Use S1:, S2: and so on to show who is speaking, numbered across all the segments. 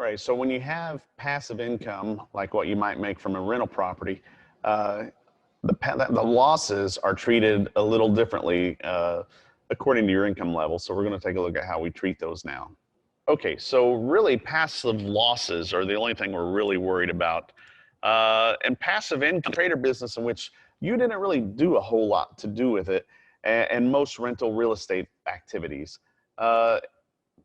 S1: right. So when you have passive income, like what you might make from a rental property, uh, the losses are treated a little differently according to your income level. So we're going to take a look at how we treat those now. Okay, so really passive losses are the only thing we're really worried about. And passive income, trader business in which you didn't really do a whole lot to do with it, and most rental real estate activities. Uh,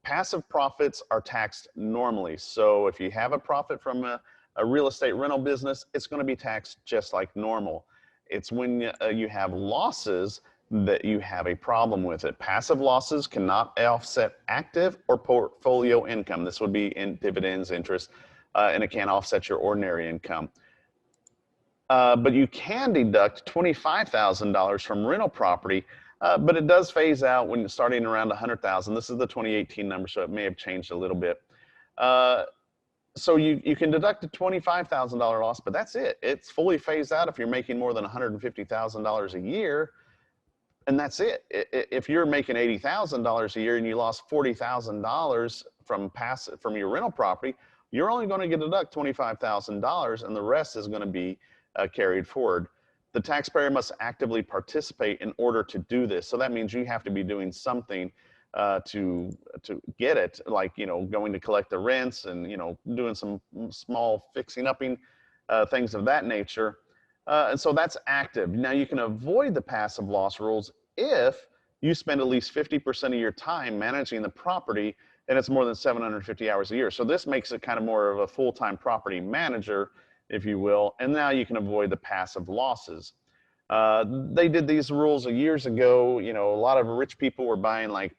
S1: Passive profits are taxed normally. So if you have a profit from a real estate rental business, it's going to be taxed just like normal. It's when you have losses that you have a problem with it. Passive losses cannot offset active or portfolio income. This would be in dividends, interest, and it can't offset your ordinary income. But you can deduct $25,000 from rental property, but it does phase out when you're starting around 100,000. This is the 2018 number, so it may have changed a little bit. So you can deduct a $25,000 loss, but that's it. It's fully phased out if you're making more than $150,000 a year, and that's it. If you're making $80,000 a year and you lost $40,000 from your rental property, you're only going to get deduct $25,000, and the rest is going to be carried forward. The taxpayer must actively participate in order to do this. So that means you have to be doing something to get it, like going to collect the rents and doing some small fixing upping things of that nature. And so that's active. Now you can avoid the passive loss rules if you spend at least 50% of your time managing the property and it's more than 750 hours a year. So this makes it kind of more of a full-time property manager, if you will, and now you can avoid the passive losses. They did these rules years ago. A lot of rich people were buying like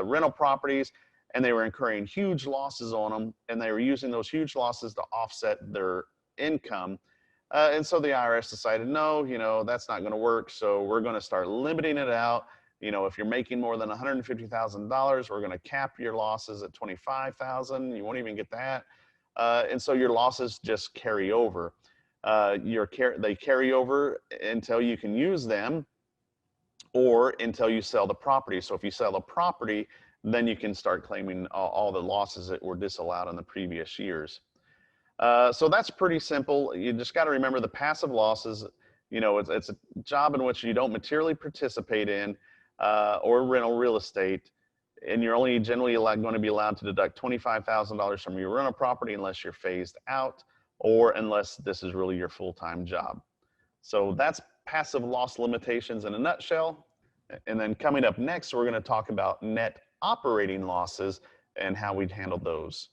S1: rental properties, and they were incurring huge losses on them, and they were using those huge losses to offset their income. And so the IRS decided, no, that's not going to work. So we're going to start limiting it out. If you're making more than $150,000, we're going to cap your losses at $25,000. You won't even get that. And so your losses just carry over. They carry over until you can use them or until you sell the property. So if you sell the property, then you can start claiming all the losses that were disallowed in the previous years. So that's pretty simple. You just got to remember the passive losses. It's a job in which you don't materially participate in or rental real estate. And you're only generally going to be allowed to deduct $25,000 from your rental property unless you're phased out or unless this is really your full-time job. So that's passive loss limitations in a nutshell. And then coming up next, we're going to talk about net operating losses and how we'd handle those.